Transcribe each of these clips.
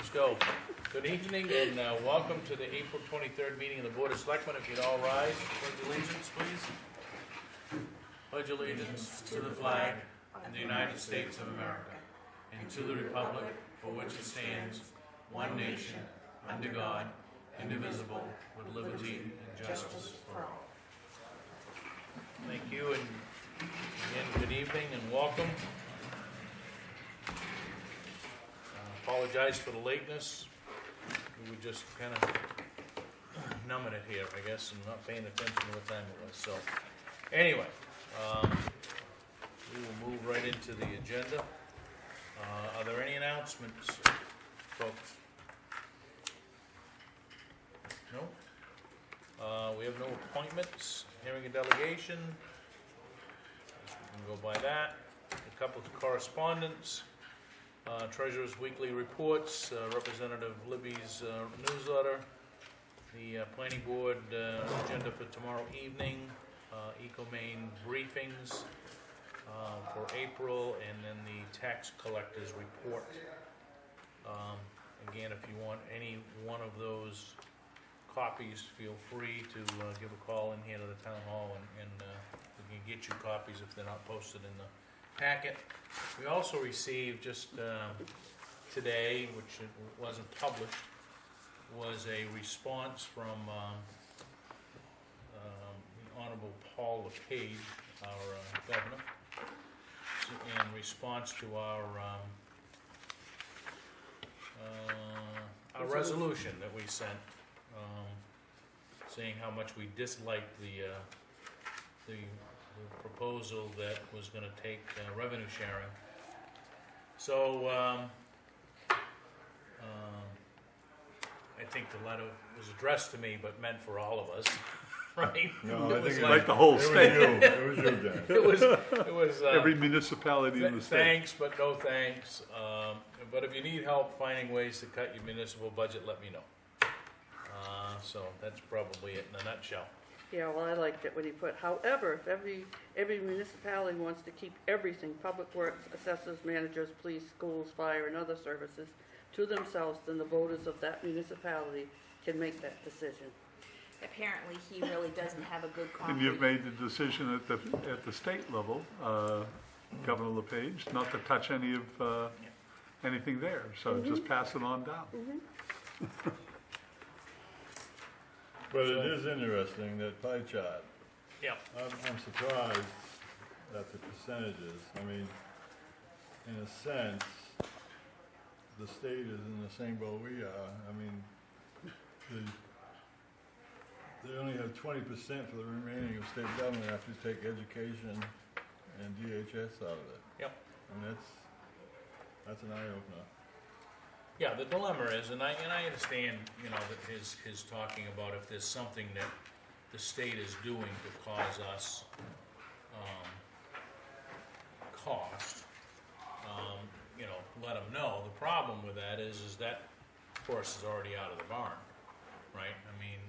Let's go. Good evening and welcome to the April 23rd meeting of the Board of Selectmen. If you'd all rise, pledge allegiance, please. Pledge allegiance to the flag of the United States of America and to the republic for which it stands, one nation, under God, indivisible, with liberty and justice for all. Thank you, and again, good evening and welcome. Apologize for the lateness. We were just kind of numbing it here, I guess, and not paying attention to what time it was. So, anyway, we will move right into the agenda. Are there any announcements, folks? No? We have no appointments. Hearing a delegation. Guess we can go by that. A couple of correspondence. Treasurer's weekly reports, Representative Libby's newsletter, the planning board agenda for tomorrow evening, EcoMaine briefings for April, and then the tax collector's report. Again, if you want any one of those copies, feel free to give a call in here to the town hall, and we can get you copies if they're not posted in the packet. We also received just today, which wasn't published, was a response from the Honorable Paul LePage, our governor, in response to our resolution that we sent, saying how much we disliked the proposal that was going to take revenue sharing. So I think the letter was addressed to me, but meant for all of us, right? No, I think like the whole state. It was you, Dan. It was Every municipality in the state. Thanks, but no thanks. But if you need help finding ways to cut your municipal budget, let me know. So that's probably it in a nutshell. Yeah, well, I liked it when he put, however, if every municipality wants to keep everything, public works, assessors, managers, police, schools, fire, and other services, to themselves, then the voters of that municipality can make that decision. Apparently, he really doesn't have a good concrete. And you've made the decision at the state level, Governor LePage, not to touch any of anything there. So just pass it on down. But it is interesting, that pie chart. Yeah. I'm surprised at the percentages. I mean, in a sense, the state is in the same boat we are. I mean, they only have 20% for the remaining of state government after you take education and DHS out of it. Yep. I mean, that's an eye-opener. Yeah, the dilemma is, and I understand, that his talking about if there's something that the state is doing to cause us cost, let them know. The problem with that is that horse is already out of the barn, right? I mean,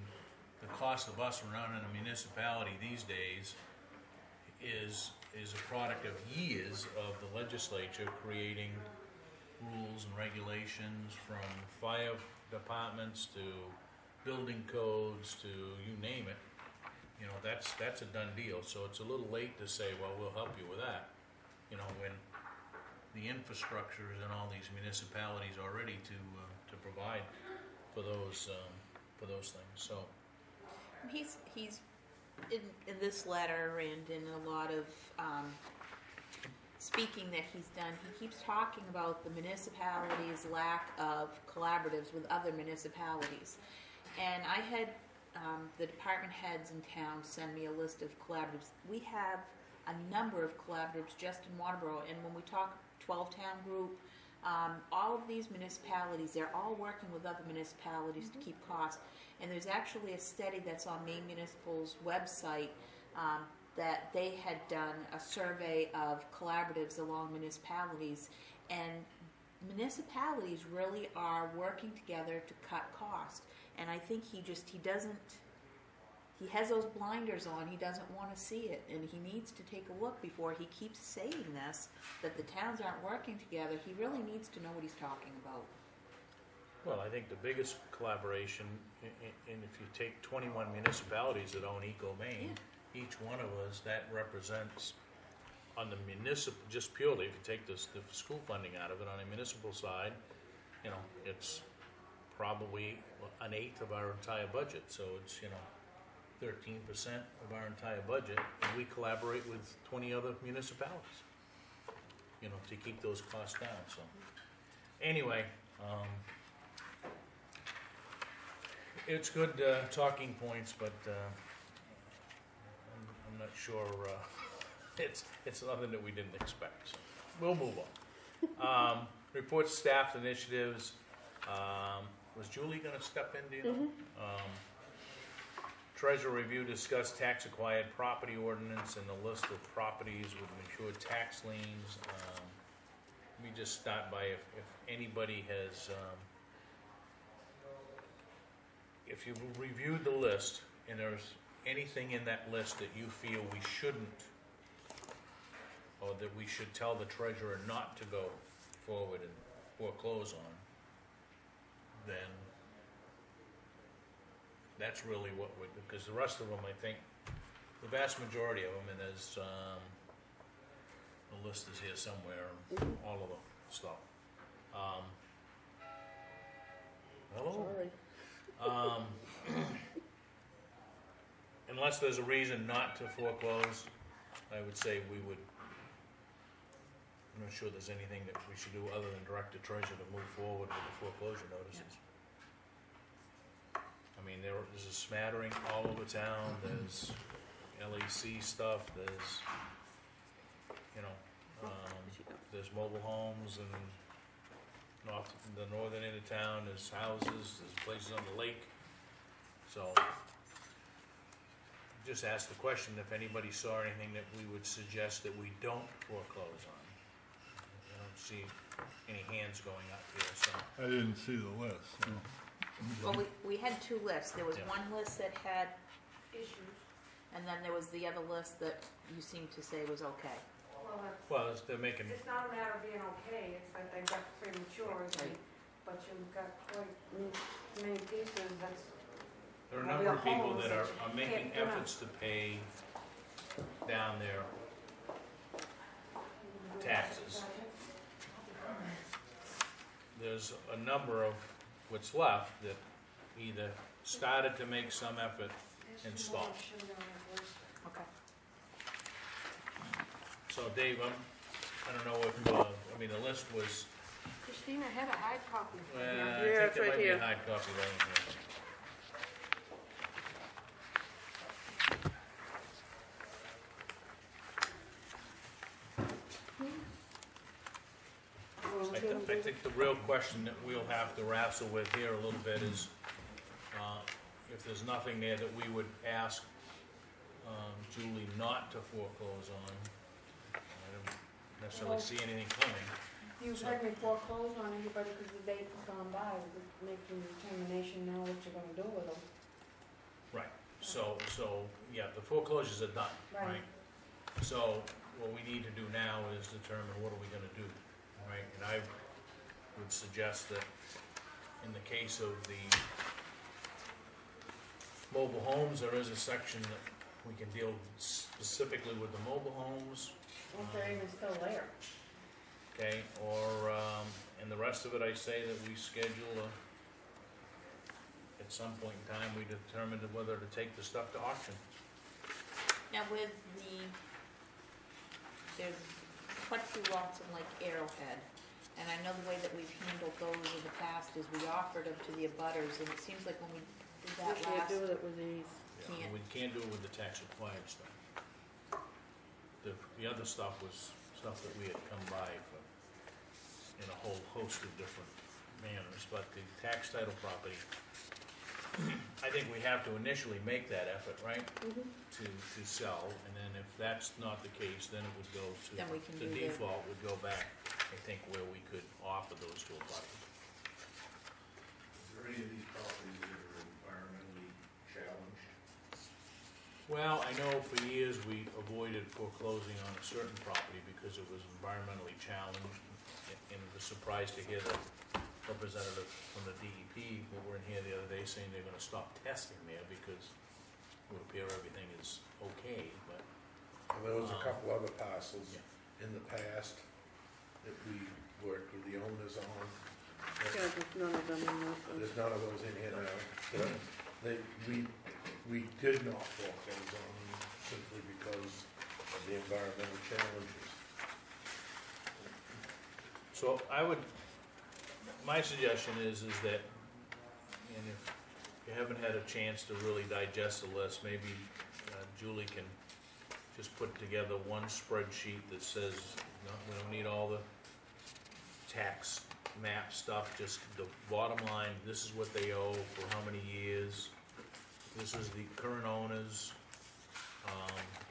the cost of us running a municipality these days is a product of years of the legislature creating rules and regulations, from fire departments to building codes to you name it. That's a done deal. So it's a little late to say, well, we'll help you with that. When the infrastructure is in all these municipalities already to provide for those things. So He's in this letter and in a lot of speaking that he's done, he keeps talking about the municipalities' lack of collaboratives with other municipalities. And I had the department heads in town send me a list of collaboratives. We have a number of collaboratives just in Waterboro, and when we talk 12-town group, all of these municipalities, they're all working with other municipalities to keep costs. And there's actually a study that's on Maine Municipal's website that they had done a survey of collaboratives along municipalities, and municipalities really are working together to cut costs. And I think he has those blinders on. He doesn't want to see it, and he needs to take a look before he keeps saying this, that the towns aren't working together. He really needs to know what he's talking about. Well, I think the biggest collaboration, and if you take 21 municipalities that own EcoMaine, each one of us, that represents, on the municipal, just purely, if you take the school funding out of it, on a municipal side, you know, it's probably an eighth of our entire budget, so it's, you know, 13% of our entire budget, and we collaborate with 20 other municipalities, you know, to keep those costs down, so. Anyway, it's good talking points, but I'm not sure, it's nothing that we didn't expect, so we'll move on. Reports, staff initiatives, was Julie gonna step in, do you know? Treasurer review, discuss tax acquired property ordinance and the list of properties with matured tax liens. Let me just start by if anybody has, if you've reviewed the list and there's anything in that list that you feel we shouldn't, or that we should tell the treasurer not to go forward and foreclose on, then that's really what would, because the rest of them, I think, the vast majority of them, and there's, the list is here somewhere, all of the stuff. Hello? Sorry. Unless there's a reason not to foreclose, I would say we would, I'm not sure there's anything that we should do other than direct the treasurer to move forward with the foreclosure notices. I mean, there's a smattering all over town, there's LEC stuff, there's, you know, there's mobile homes and the northern end of town, there's houses, there's places on the lake. So, just ask the question if anybody saw anything that we would suggest that we don't foreclose on. I don't see any hands going up here, so. I didn't see the list, so. Well, we had two lists. There was Yeah. one list that had issues, and then there was the other list that you seemed to say was okay. Well, they're making, It's not a matter of being okay, it's that they've got premature, but you've got quite many pieces that's. there are a number of people that are making efforts to pay down their taxes. There's a number of what's left that either started to make some effort and stopped. Okay. So Dave, I don't know if, I mean, the list was, Christina had a hard copy. I Yeah, think it's there right might be a here. hard copy there. I think the real question that we'll have to wrestle with here a little bit is, if there's nothing there that we would ask Julie not to foreclose on. I don't necessarily see anything coming. You've had me foreclose on anybody because the date has gone by, making the determination now what you're gonna do with them. Right, so, yeah, the foreclosures are done, Right. right? So, what we need to do now is determine what are we gonna do, right? And I would suggest that in the case of the mobile homes, there is a section that we can deal specifically with the mobile homes, If they're even still there. okay? Or, and the rest of it, I say that we schedule at some point in time, we determine whether to take the stuff to auction. Now with there's quite a few lots in like Arrowhead, and I know the way that we've handled those in the past is we offered them to the abutters, and it seems like when we did that We can't last, do it with these. Yeah, Can't. we can't do it with the tax acquired stuff. The other stuff was stuff that we had come by for, in a whole host of different manners, but the tax title property, I think we have to initially make that effort, right? To sell, and then if that's not the case, then it would go to, Then we can the do the- default would go back, I think, where we could offer those to a butter. Is there any of these properties that are environmentally challenged? Well, I know for years we avoided foreclosing on a certain property because it was environmentally challenged, and was surprised to hear that representative from the DEP that were in here the other day saying they're gonna stop testing there because it would appear everything is okay, but, And there was a couple other parcels Yeah. in the past that we worked with the owners on. Yeah, there's none of them in this one. There's none of those in here now. We did not foreclose on them simply because of the environmental challenges. so my suggestion is that, and if you haven't had a chance to really digest the list, maybe Julie can just put together one spreadsheet that says, no, we don't need all the tax map stuff, just the bottom line, this is what they owe for how many years, this is the current owners,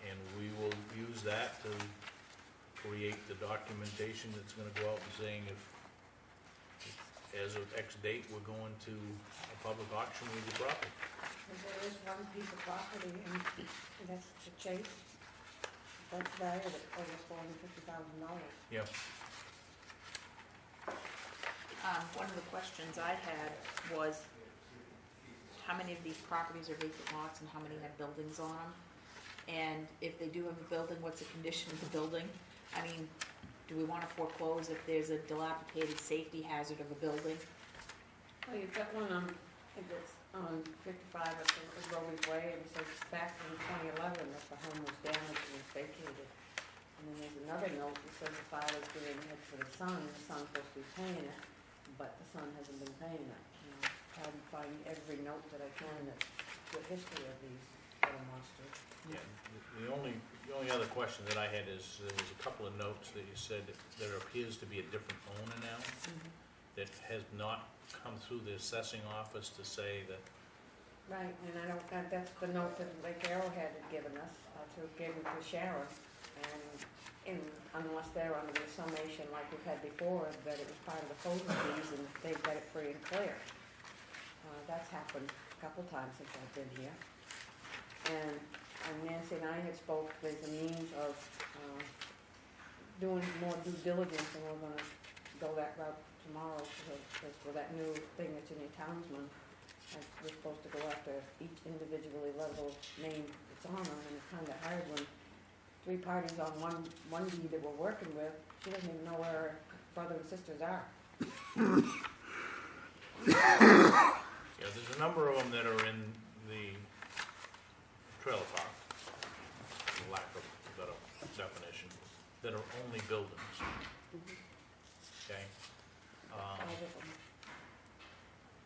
and we will use that to create the documentation that's gonna go out and saying if as of X date, we're going to a public auction with your property. Because there is one piece of property, and that's the Chase. That's valued at over $450,000. Yep. One of the questions I had was how many of these properties are vacant lots and how many have buildings on them? And if they do have a building, what's the condition of the building? I mean, do we want to foreclose if there's a dilapidated safety hazard of a building? Well, you've got one on, I think it's on 55 at the Roby's Way, and it says back in 2011 that the home was damaged and was vacated. And then there's another note that says the file is being hit for the son's supposed to be paying it, but the son hasn't been paying it. You know, trying to find every note that I can that's the history of these little monsters. Yeah, the only other question that I had is, there was a couple of notes that you said that there appears to be a different owner now that has not come through the assessing office to say that, Right, and I don't, that's the note that Lake Arrowhead had given us, gave it to Sharon, and unless they're under the summation like we've had before, that it was part of the closing fees and they've got it free and clear. That's happened a couple times since I've been here. And Nancy and I had spoke, there's a means of doing more due diligence, and we're gonna go that route tomorrow, because with that new thing that's in your townsman, we're supposed to go after each individually level name that's on them, and it's kinda hard when three parties on one deed that we're working with, she doesn't even know where her brother and sisters are. yeah, there's a number of them that are in the trailer park, for lack of a better definition, that are only buildings. Okay? Five of them.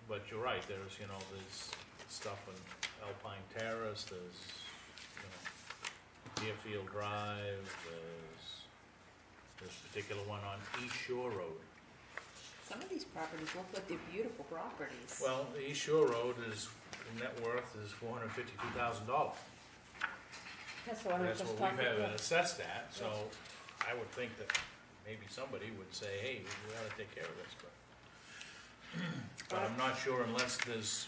But you're right, there's stuff in Alpine Terrace, there's, Deerfield Drive, there's this particular one on East Shore Road. Some of these properties look like they're beautiful properties. Well, the East Shore Road is, the net worth is $452,000. That's the one I That's just what talked we've had about. it assessed at, so I would think that maybe somebody would say, hey, we ought to take care of this, but I'm not sure unless there's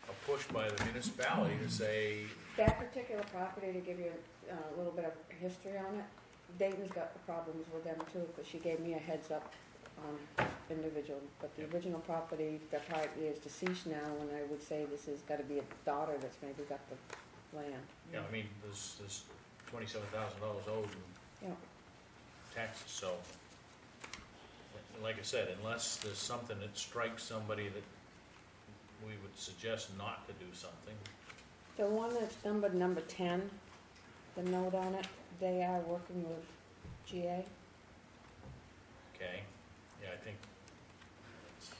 a push by the municipality to say, That particular property, to give you a little bit of history on it, Dayton's got the problems with them too, because she gave me a heads up on individual, but the original property, the property is deceased now, and I would say this has gotta be a daughter that's maybe got the land. I mean, there's $27,000 owed in Yeah. taxes, so, like I said, unless there's something that strikes somebody that we would suggest not to do something. The one that's number 10, the note on it, they are working with GA. Okay, yeah, I think it's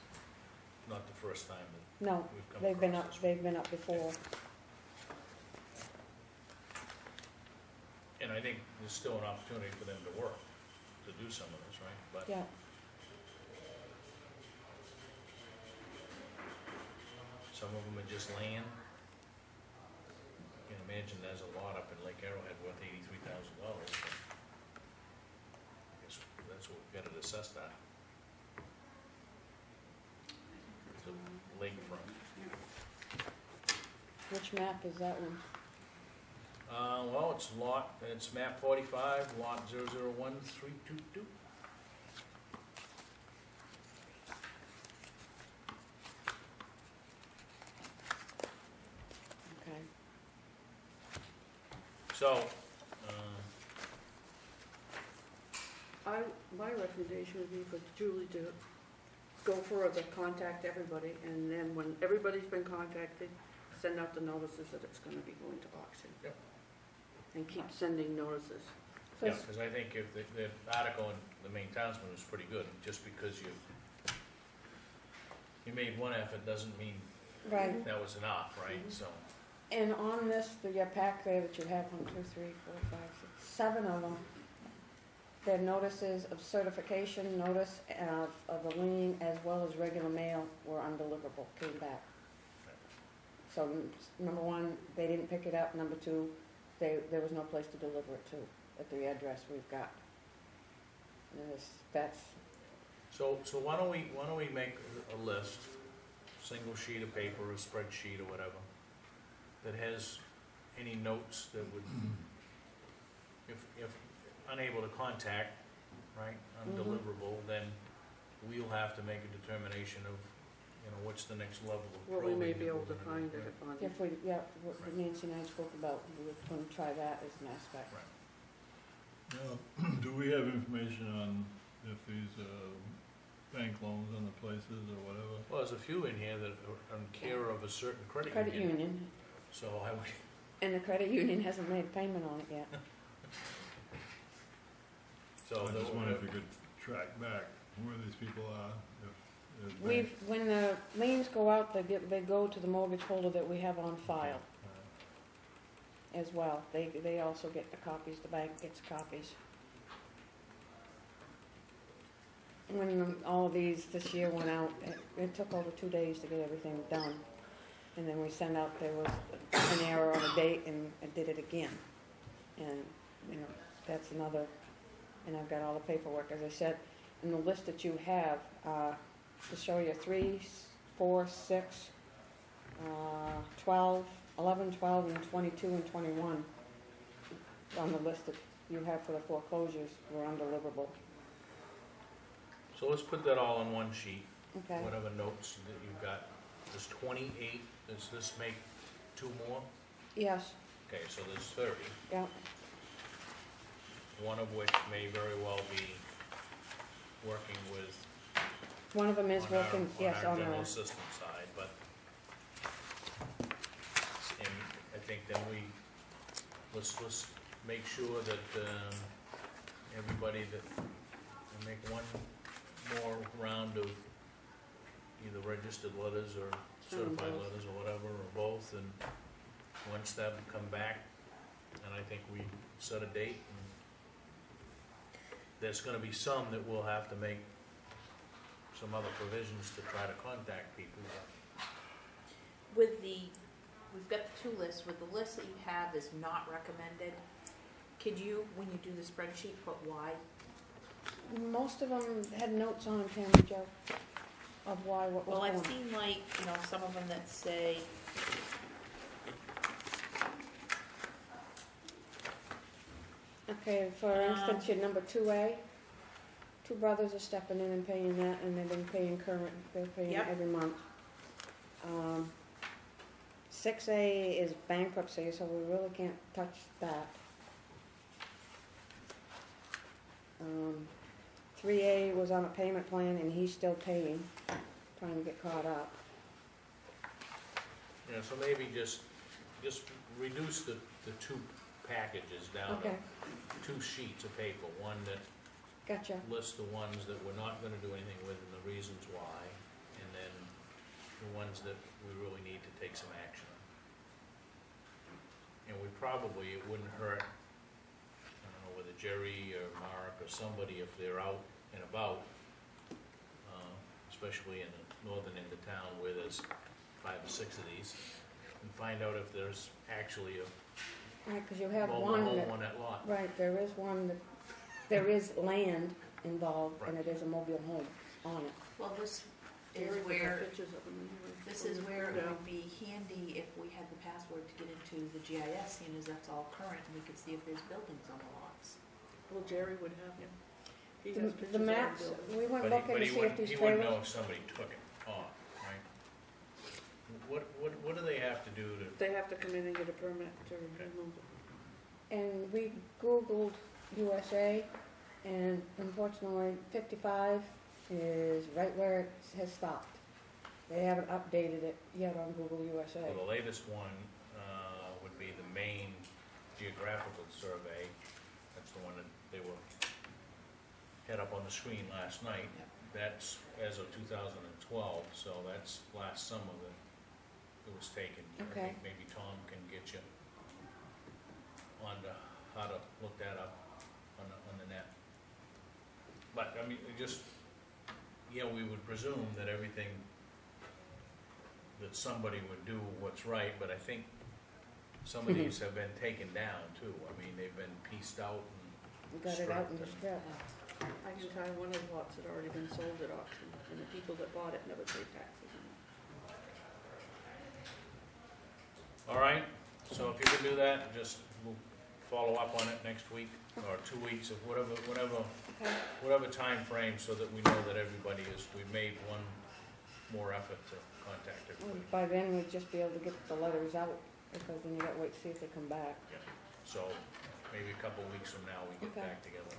not the first time that No, we've come they've been across up, this. they've been up before. And I think there's still an opportunity for them to work, to do some of this, right? But Yeah, some of them are just land. You can imagine there's a lot up in Lake Arrowhead worth $83,000. I guess that's what we've got to assess that. It's a lakefront. which map is that one? Well, it's map 45, lot 001322. So, My recommendation would be for Julie to go further, contact everybody, and then when everybody's been contacted, send out the notices that it's gonna be going to auction. Yep. And keep sending notices. yeah, because I think if the article in the Main Townsman was pretty good, just because you made one effort doesn't mean Right, that was enough, right? So, and on this, your pack there that you have, 1, 2, 3, 4, 5, 6, 7 of them, they're notices of certification, notice of a lien, as well as regular mail were undeliverable, came back. So, number one, they didn't pick it up, number two, there was no place to deliver it to, at the address we've got. And that's, so why don't we make a list, single sheet of paper, a spreadsheet or whatever, that has any notes that would, if unable to contact, right, undeliverable, then we'll have to make a determination of, what's the next level of Well, probing. we may be that able we're to gonna find do, it right? upon. if we, what Nancy and I spoke about, we were gonna try that as an aspect. Right. Now, do we have information on if these bank loans on the places or whatever? Well, there's a few in here that are on care of a certain credit Credit union. union, So I would, and the credit union hasn't made a payment on it yet. so I the- just wonder if you could track back where these people are, if We've, when the liens go out, they go to the mortgage holder that we have on file as well. They also get the copies, the bank gets copies. When all of these this year went out, it took over 2 days to get everything done. And then we sent out, there was an error on a date, and I did it again. And, that's another, and I've got all the paperwork, as I said, in the list that you have, to show you 3, 4, 6, 12, 11, 12, and 22 and 21 on the list that you have for the foreclosures were undeliverable. so let's put that all on one sheet, Okay. whatever notes that you've got. There's 28, does this make 2 more? Yes, Okay, so there's 30, yeah, one of which may very well be working with one of them is on our- working, yes, our on general a, system side, but, and I think then let's make sure that, everybody that, we make one more round of either registered letters or certified both. letters or whatever, or both, and once that come back, and I think we set a date, and there's gonna be some that we'll have to make some other provisions to try to contact people. We've got the 2 lists, with the list that you have is not recommended, could you, when you do the spreadsheet, put why? most of them had notes on them, Tammy Jo, of why, what was Well, going on. I've seen some of them that say, Okay, for instance, your number 2A, 2 brothers are stepping in and paying that, and they've been paying they're paying Yep. every month. 6A is bankruptcy, so we really can't touch that. 3A was on a payment plan, and he's still paying, trying to get caught up. Yeah, so maybe just reduce the 2 packages down to Okay, 2 sheets of paper, one that gotcha. lists the ones that we're not gonna do anything with and the reasons why, and then the ones that we really need to take some action on. And it wouldn't hurt, I don't know, whether Jerry or Mark or somebody, if they're out and about, especially in the northern end of town where there's 5 or 6 of these, and find out if there's actually a Right, because you have mobile one home that, on that lot. right, there is one that, there is land involved, and it is a mobile home on it. well, this Jerry is would have where, pictures of them anyway. this is where it Yeah. would be handy if we had the password to get into the GIS, seeing as that's all current, and we could see if there's buildings on the lots. Well, Jerry would have them. He has pictures The of maps, the building. we went But looking to see if these he wouldn't trailers, know if somebody took it off, right? What do they have to do to, They have to come in and get a permit to remove it. And we Googled USA, and unfortunately, 55 is right where it has stopped. They haven't updated it yet on Google USA. Well, the latest one would be the Maine Geographical Survey. That's the one that they were had up on the screen last night. That's as of 2012, so that's last summer that it was taken. Okay. I think maybe Tom can get you on how to look that up on the net. But, I mean, we would presume that everything, that somebody would do what's right, but I think some of these have been taken down too. I mean, they've been pieced out and We got it out in the stripped. strip. I can tell you one of the lots had already been sold at auction, and the people that bought it never paid taxes on it. All right, so if you can do that, just we'll follow up on it next week or 2 weeks, of whatever time frame, so that we know that we've made one more effort to contact everybody. By then, we'd just be able to get the letters out, because then you gotta wait to see if they come back. So maybe a couple of weeks from now, we get Okay. back together.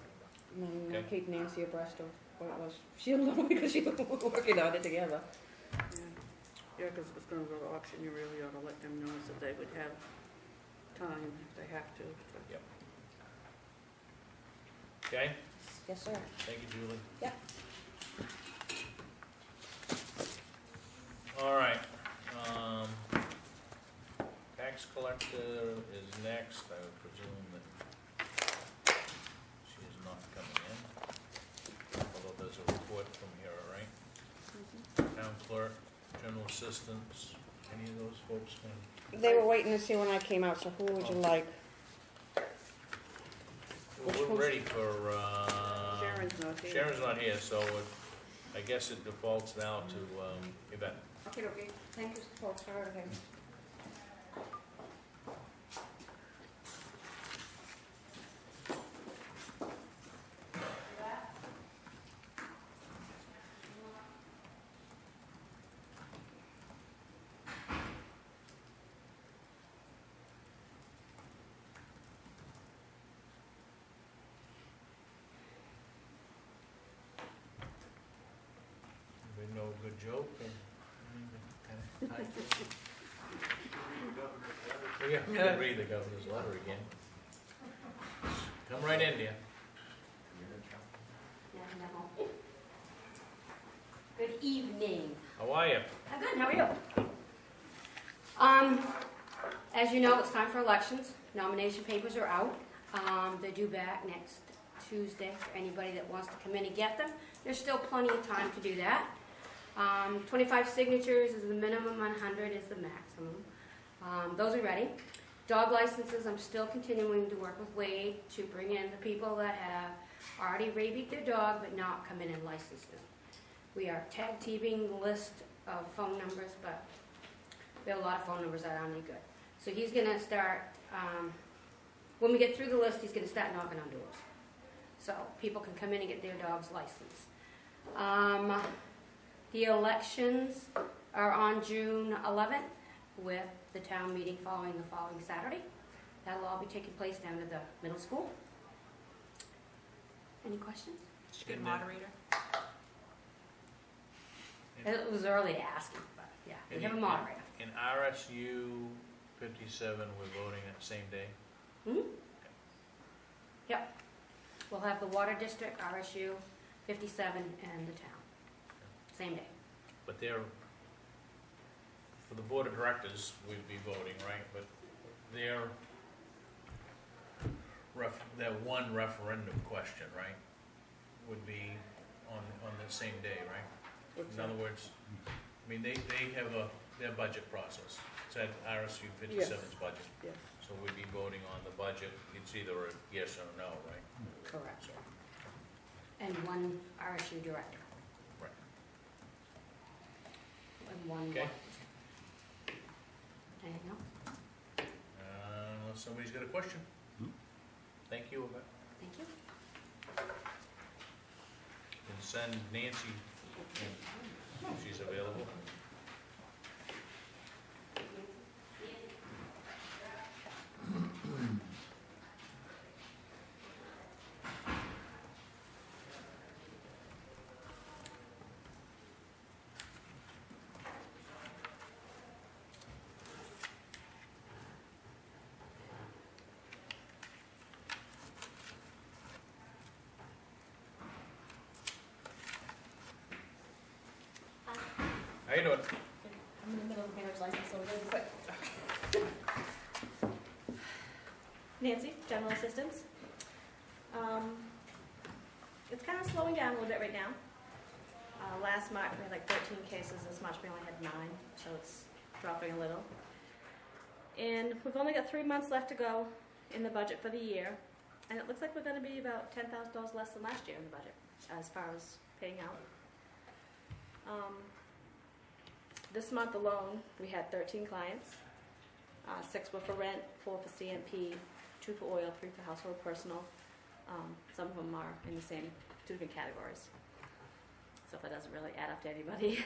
And then Okay. keep Nancy abreast of what it was. She'll know because she was working on it together. Yeah, because if it's gonna go to auction, you really ought to let them know so they would have time if they have to. Yep. Okay, Yes, sir. thank you, Julie. Yep. All right, tax collector is next. I would presume that she is not coming in, although there's a report from here, all right? Town clerk, general assistants, any of those folks can? They were waiting to see when I came out, so who would you like? Which We're one's- ready for, Sharon's not here. Sharon's not here, so I guess it defaults now to, Yvette. Okay, thank you, folks, okay. Anybody know a good joke? Oh, yeah, you can read the governor's letter again. Come right in, dear. Good evening. How are you? I'm good, how are you? As you know, it's time for elections. Nomination papers are out. They're due back next Tuesday for anybody that wants to come in and get them. There's still plenty of time to do that. 25 signatures is the minimum, 100 is the maximum. Those are ready. Dog licenses, I'm still continuing to work with Wade to bring in the people that have already rabied their dog but not come in and licensed them. We are tag teaming the list of phone numbers, but we have a lot of phone numbers that aren't any good. So he's going to start, when we get through the list, he's going to start knocking on doors. So people can come in and get their dog's license. The elections are on June 11th with the town meeting following the following Saturday. That'll all be taking place down at the middle school. Any questions? Good moderator. It was early to ask him, but yeah, we have a moderator. In RSU 57, we're voting that same day? Hmm? Yep. We'll have the water district, RSU, 57, and the town. Same day. But they're, for the board of directors, we'd be voting, right? But their one referendum question, right, would be on the same day, right? In other words, I mean, they have their budget process. It's at RSU 57's budget. Yes. So we'd be voting on the budget. It's either a yes or a no, right? Correct. So, And one RSU director. right. And one Okay. water district. Anything else? Unless somebody's got a question. Thank you, Yvette. Thank you. And send Nancy in if she's available. Nancy, General Assistance. It's kind of slowing down a little bit right now. Last March we had like 13 cases, this March we only had 9, so it's dropping a little. And we've only got 3 months left to go in the budget for the year, and it looks like we're going to be about $10,000 less than last year in the budget as far as paying out. This month alone, we had 13 clients. 6 were for rent, 4 for CMP, 2 for oil, 3 for household personal. Some of them are in the same 2 different categories. So that doesn't really add up to anybody.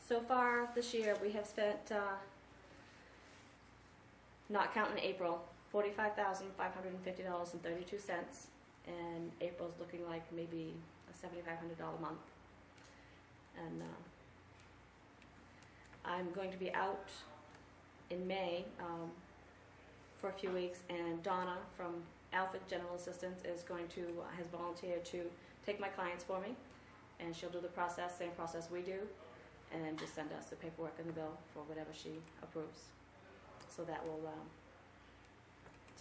So far this year, we have spent, not counting April, $45,550.32, and April's looking like maybe a $7,500 month. And I'm going to be out in May for a few weeks, and Donna from Alfred General Assistance is going to, has volunteered to take my clients for me, and she'll do the process, same process we do, and just send us the paperwork and the bill for whatever she approves. So that will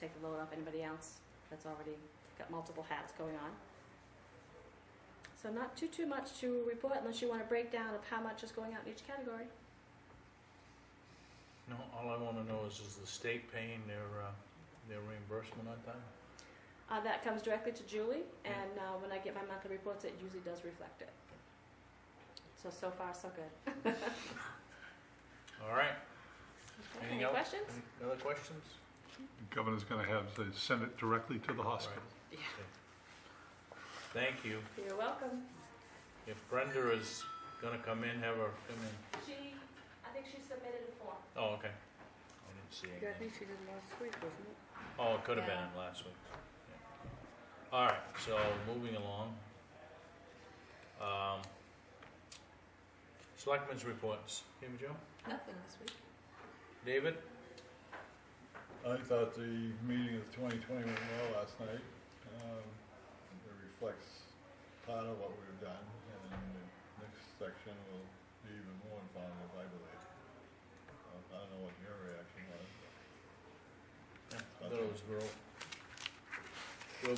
take the load off anybody else that's already got multiple hats going on. So not too much to report unless you want a breakdown of how much is going out in each category. No, all I want to know is the state paying their reimbursement on time? That comes directly to Julie, and when I get my monthly reports, it usually does reflect it. So far, so good. All right. Okay, Anything any else? questions? Any other questions? The governor's going to have to send it directly to the hospital. Yeah. Thank you. You're welcome. If Brenda is going to come in, have her come in. I think she submitted a form. Oh, okay. I didn't see Yeah, I anything. think she did last week, wasn't it? Oh, it could have been Yeah. in last week. Yeah. All right, so moving along. Selectmen's reports. Kim Jo? Nothing this week. David? I thought the meeting of 2020 went well last night. It reflects part of what we've done, and the next section will be even more informative, I believe. I don't know what your reaction was. I thought it was real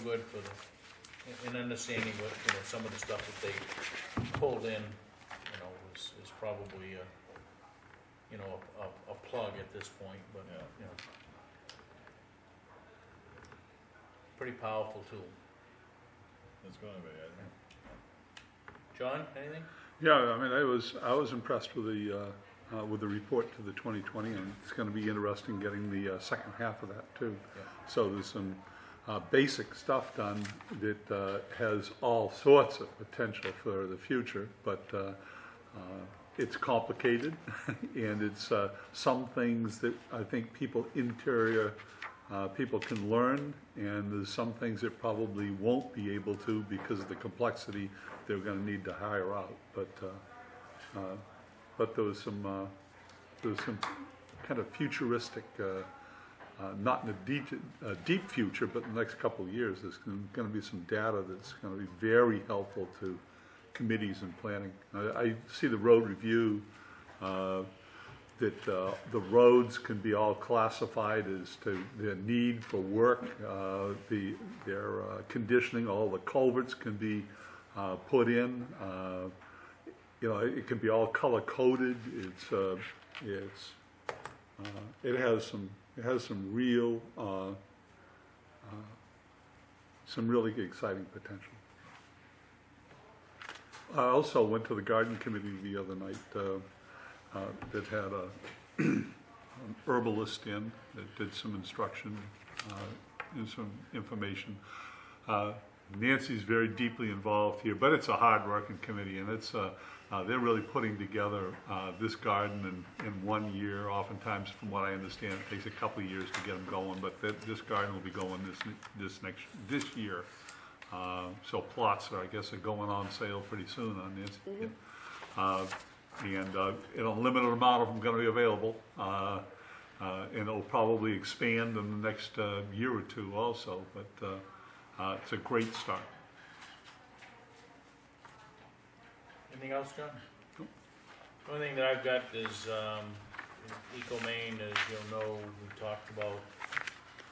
good for in understanding what, some of the stuff that they pulled in, is probably, a plug at this point, but, Yeah. Pretty powerful tool. It's going to be, I think. John, anything? Yeah, I mean, I was impressed with the report to the 2020, and it's going to be interesting getting the second half of that too. Yeah. So there's some basic stuff done that has all sorts of potential for the future, but it's complicated, and it's some things that I think people can learn, and there's some things that probably won't be able to because of the complexity they're going to need to hire out. But there was some kind of futuristic, not in a deep future, but in the next couple of years, there's going to be some data that's going to be very helpful to committees and planning. I see the road review that the roads can be all classified as to their need for work, their conditioning, all the culverts can be put in. It can be all color coded. It has some real, some really exciting potential. I also went to the garden committee the other night that had an herbalist in that did some instruction and some information. Nancy's very deeply involved here, but it's a hard-working committee, and they're really putting together this garden in 1 year. Oftentimes, from what I understand, it takes a couple of years to get them going, but this garden will be going this year. So plots are going on sale pretty soon on this. And a limited amount of them going to be available, and it'll probably expand in the next year or two also, but it's a great start. Anything else, John? The only thing that I've got is EcoMaine, as you'll know, we talked talked about,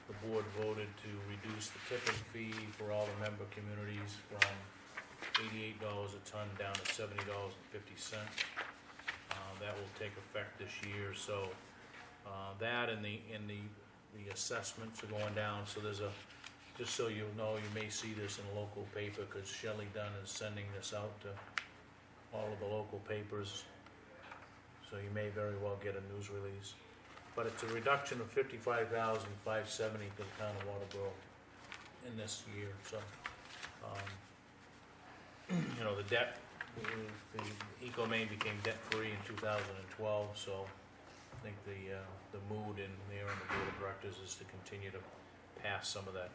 the board voted to reduce the tipping fee for all the member communities from $88 a ton down to $70.50. That will take effect this year, so, that and the assessments are going down, so there's a, just so you know, you may see this in a local paper, because Shelley Dunn is sending this out to all of the local papers, so you may very well get a news release. But it's a reduction of $55,570 to the town of Waterboro in this year, so, you know, the debt, the EcoMaine became debt-free in 2012, so I think the mood in there on the board of directors is to continue to pass some of that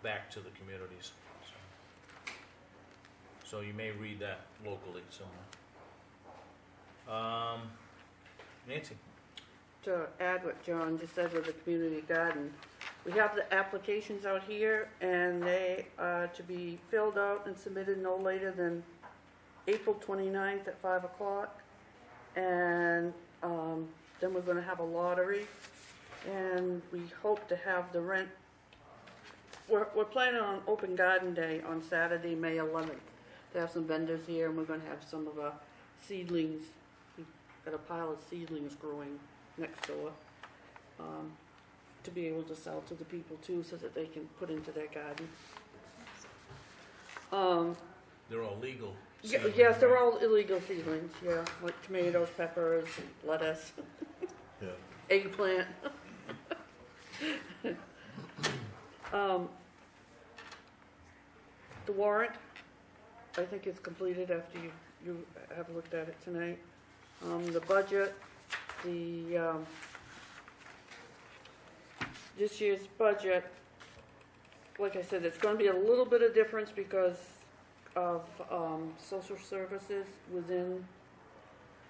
back to the communities. So you may read that locally somewhere. Nancy? To add what John just said with the community garden, we have the applications out here, and they are to be filled out and submitted no later than April 29th at 5 o'clock. And then we're going to have a lottery, and we hope to have the rent. We're planning on Open Garden Day on Saturday, May 11th. They have some vendors here, and we're going to have some of our seedlings. We've got a pile of seedlings growing next door, to be able to sell to the people too, so that they can put into their garden. They're all legal. Yes, they're all illegal seedlings, yeah, like tomatoes, peppers, lettuce, Yeah. eggplant. The warrant, I think it's completed after you have looked at it tonight. The budget, this year's budget, like I said, it's gonna be a little bit of difference because of, social services within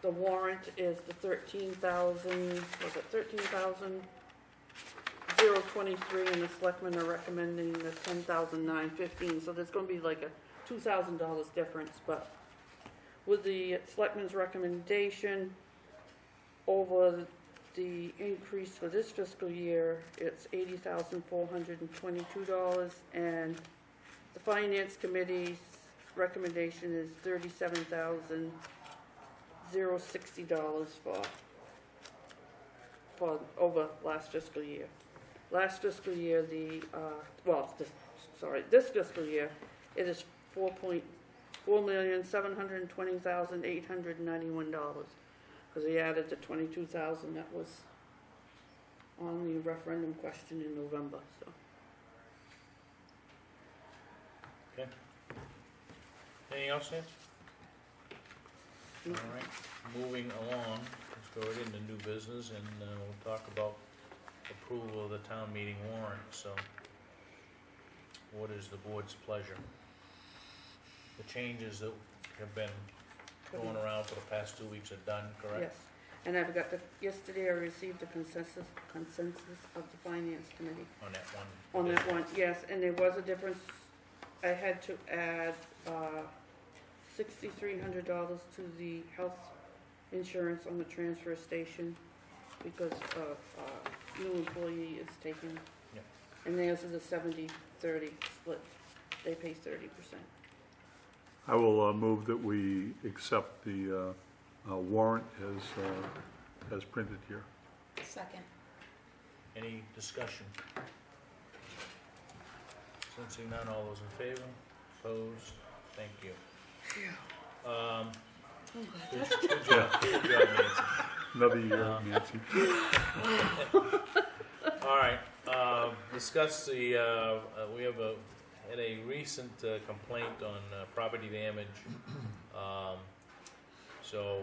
the warrant is the 13,023, and the selectmen are recommending the 10,915, so there's gonna be like a $2,000 difference, but with the selectmen's recommendation over the increase for this fiscal year, it's $80,422, and the finance committee's recommendation is $37,060 for over last fiscal year. Last fiscal year, this fiscal year, it is $4,720,891, because we added the $22,000 that was on the referendum question in November, so. Okay. Anything else, Nancy? No. All right, moving along, let's go right into new business, and we'll talk about approval of the town meeting warrant, so what is the board's pleasure? The changes that have been going around for the past 2 weeks are done, correct? Yes, and yesterday I received the consensus of the finance committee. On that one? On that one, yes, and there was a difference. I had to add $6,300 to the health insurance on the transfer station because a new employee is taking, Yeah. and theirs is a 70-30 split. They pay 30%. I will move that we accept the warrant as printed here. Second. Any discussion? Sensing none, all those in favor? Opposed? Thank you. Good job, Nancy. Another year, Nancy. All right, discuss the, we have had a recent complaint on property damage. So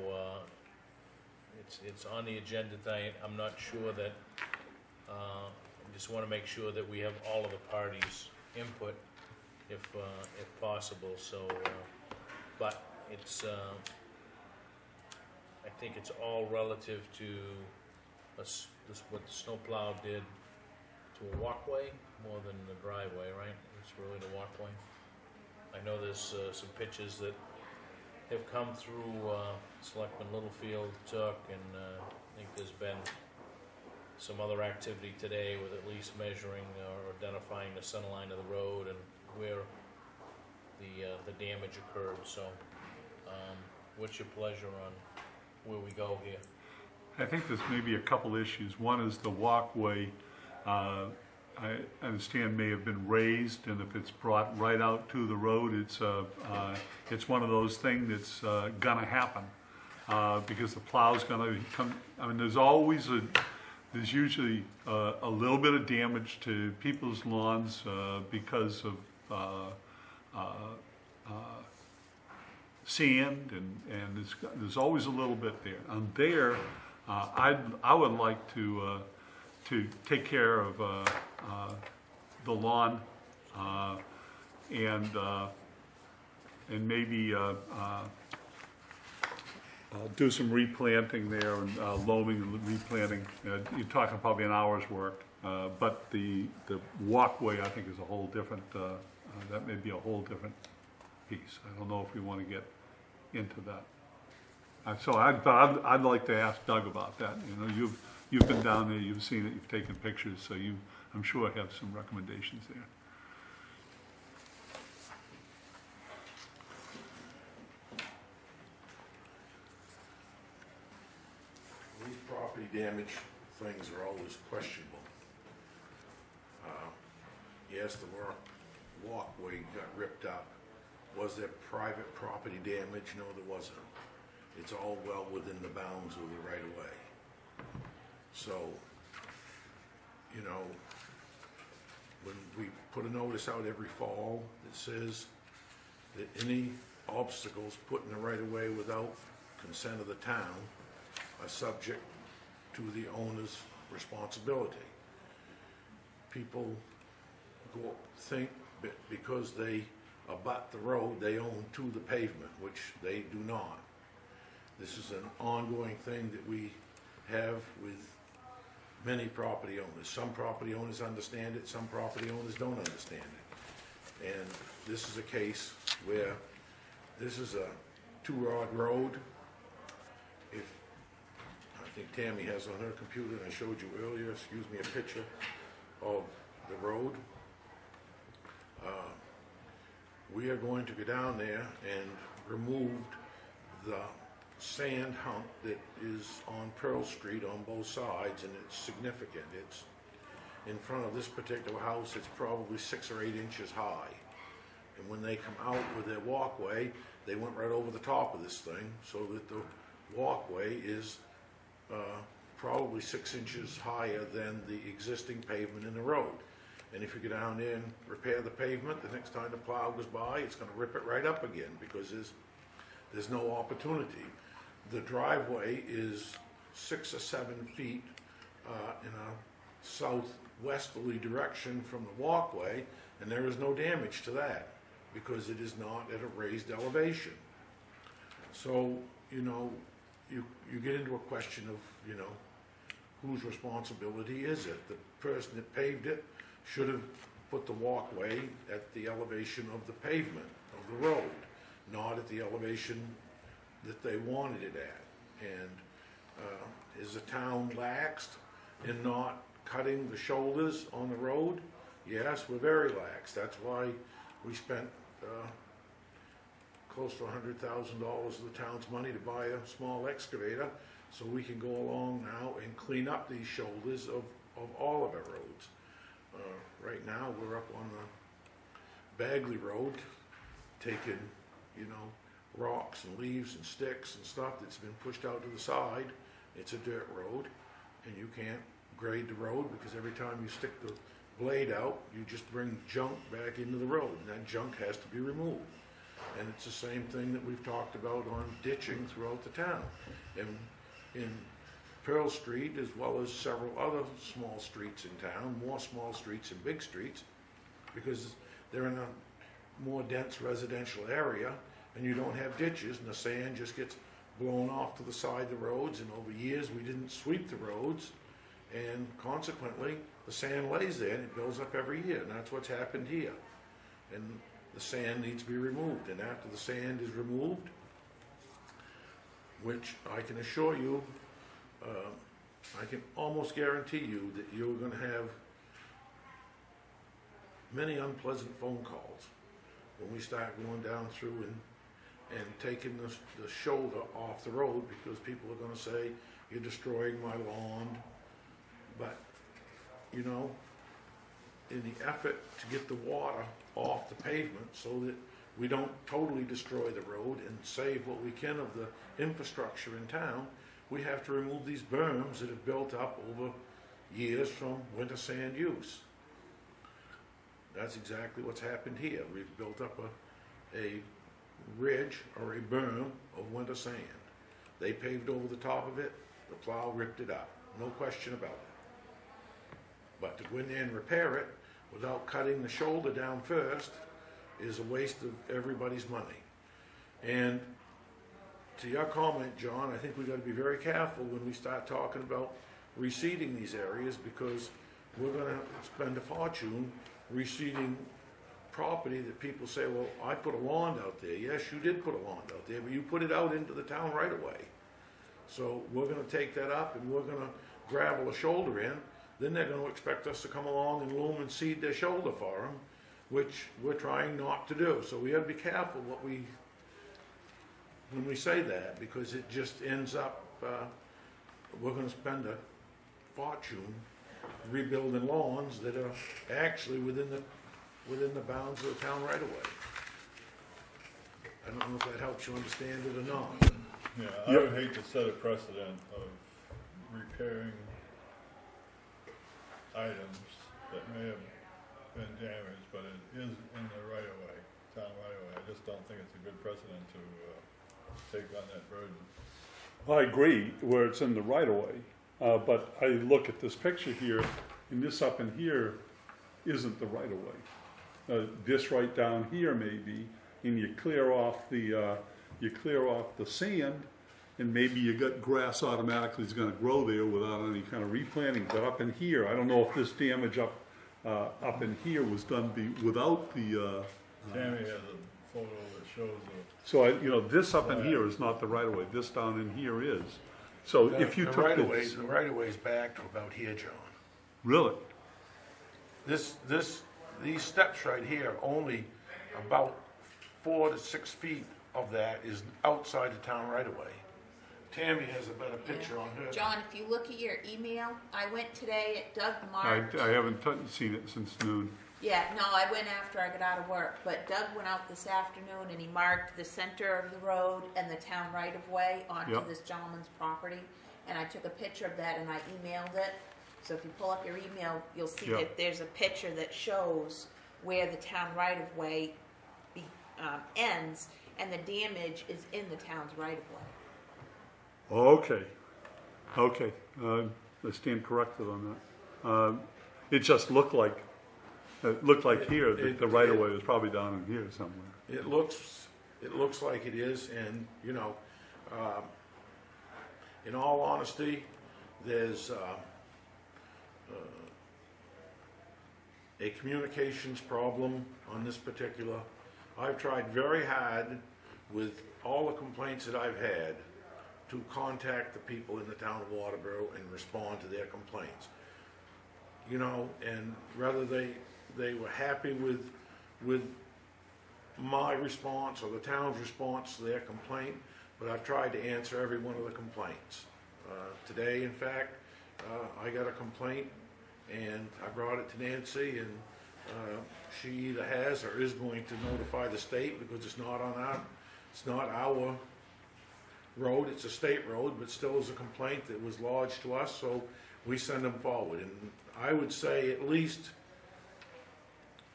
it's on the agenda tonight. I'm not sure that, I just want to make sure that we have all of the parties' input if possible, so, but it's, I think it's all relative to what the snowplow did to a walkway more than the driveway, right? It's really the walkway. I know there's some pictures that have come through Selectman Littlefield took, and I think there's been some other activity today with at least measuring or identifying the center line of the road and where the damage occurred, so, what's your pleasure on where we go here? I think there's maybe a couple issues. One is the walkway, I understand may have been raised, and if it's brought right out to the road, it's one of those things that's gonna happen, because the plow's gonna come. I mean, there's usually a little bit of damage to people's lawns because of sand, and there's always a little bit there. And there, I would like to take care of the lawn and maybe do some replanting there and loaming and replanting. You're talking probably an hour's work, but the walkway, I think, is a whole different. That may be a whole different piece. I don't know if we want to get into that. So I'd like to ask Doug about that. You know, you've been down there, you've seen it, you've taken pictures, so I'm sure have some recommendations there. These property damage things are always questionable. Yes, the walkway got ripped up. Was there private property damage? No, there wasn't. It's all well within the bounds of the right of way. So, you know, when we put a notice out every fall that says that any obstacles put in the right of way without consent of the town are subject to the owner's responsibility. People think that because they abut the road, they own to the pavement, which they do not. This is an ongoing thing that we have with many property owners. Some property owners understand it, some property owners don't understand it. And this is a case where this is a two-rod road. If I think Tammy has on her computer, and I showed you earlier, a picture of the road. We are going to go down there and remove the sand hump that is on Pearl Street on both sides, and it's significant. It's in front of this particular house, it's probably 6 or 8 inches high. And when they come out with their walkway, they went right over the top of this thing, so that the walkway is probably 6 inches higher than the existing pavement in the road. And if you go down there and repair the pavement, the next time the plow goes by, it's going to rip it right up again, because there's no opportunity. The driveway is 6 or 7 feet in a southwesterly direction from the walkway, and there is no damage to that because it is not at a raised elevation. So, you know, you get into a question of, you know, whose responsibility is it? The person that paved it should have put the walkway at the elevation of the pavement of the road, not at the elevation that they wanted it at. And is the town laxed in not cutting the shoulders on the road? Yes, we're very lax. That's why we spent close to $100,000 of the town's money to buy a small excavator, so we can go along now and clean up these shoulders of all of our roads. Right now, we're up on the Bagley Road, taking, you know, rocks and leaves and sticks and stuff that's been pushed out to the side. It's a dirt road, and you can't grade the road because every time you stick the blade out, you just bring junk back into the road, and that junk has to be removed. And it's the same thing that we've talked about on ditching throughout the town. And in Pearl Street, as well as several other small streets in town, more small streets and big streets, because they're in a more dense residential area, and you don't have ditches, and the sand just gets blown off to the side of the roads, and over years we didn't sweep the roads, and consequently the sand lays there and it builds up every year, and that's what's happened here. And the sand needs to be removed, and after the sand is removed, which I can assure you I can almost guarantee you that you're gonna have many unpleasant phone calls when we start going down through and taking the shoulder off the road, because people are gonna say, you're destroying my lawn. But, you know, in the effort to get the water off the pavement so that we don't totally destroy the road and save what we can of the infrastructure in town, we have to remove these berms that have built up over years from winter sand use. That's exactly what's happened here. We've built up a ridge or a berm of winter sand. They paved over the top of it, the plow ripped it up, no question about it. But to go in there and repair it without cutting the shoulder down first is a waste of everybody's money. And to your comment, John, I think we've got to be very careful when we start talking about reseeding these areas, because we're going to spend a fortune reseeding property that people say, well, I put a lawn out there. Yes, you did put a lawn out there, but you put it out into the town right away. So we're going to take that up and we're going to gravel a shoulder in. Then they're going to expect us to come along and loom and seed their shoulder for them, which we're trying not to do. So we have to be careful when we say that, because it just ends up, we're going to spend a fortune rebuilding lawns that are actually within the bounds of the town right away. I don't know if that helps you understand it or not. Yeah, I would hate to set a precedent of repairing items that may have been damaged, but it is in the right of way, town right of way. I just don't think it's a good precedent to take on that burden. I agree where it's in the right of way, but I look at this picture here, and this up in here isn't the right of way. This right down here maybe, and you clear off the sand, and maybe you got grass automatically is going to grow there without any kind of replanting. But up in here, I don't know if this damage up in here was done without the. Tammy has a photo that shows So this up in here is not the right of way. This down in here is. So if you the took right of way, the right of way is back to about here, John. Really? These steps right here, only about 4 to 6 feet of that is outside the town right of way. Tammy has a better picture on her. John, if you look at your email, I went today at Doug marked. I haven't seen it since noon. Yeah, no, I went after I got out of work, but Doug went out this afternoon and he marked the center of the road and the town right of way onto this gentleman's property. And I took a picture of that and I emailed it. So if you pull up your email, you'll see that there's a picture that shows where the town right of way ends, and the damage is in the town's right of way. Okay. I stand corrected on that. It just looked like here that the right of way was probably down in here somewhere. It looks like it is, and in all honesty, there's a communications problem on this particular. I've tried very hard with all the complaints that I've had to contact the people in the town of Waterboro and respond to their complaints. And whether they were happy with my response or the town's response to their complaint, but I've tried to answer every one of the complaints. Today, in fact, I got a complaint and I brought it to Nancy, and she either has or is going to notify the state, because it's not our road, it's a state road, but still is a complaint that was lodged to us, so we send them forward. And I would say at least,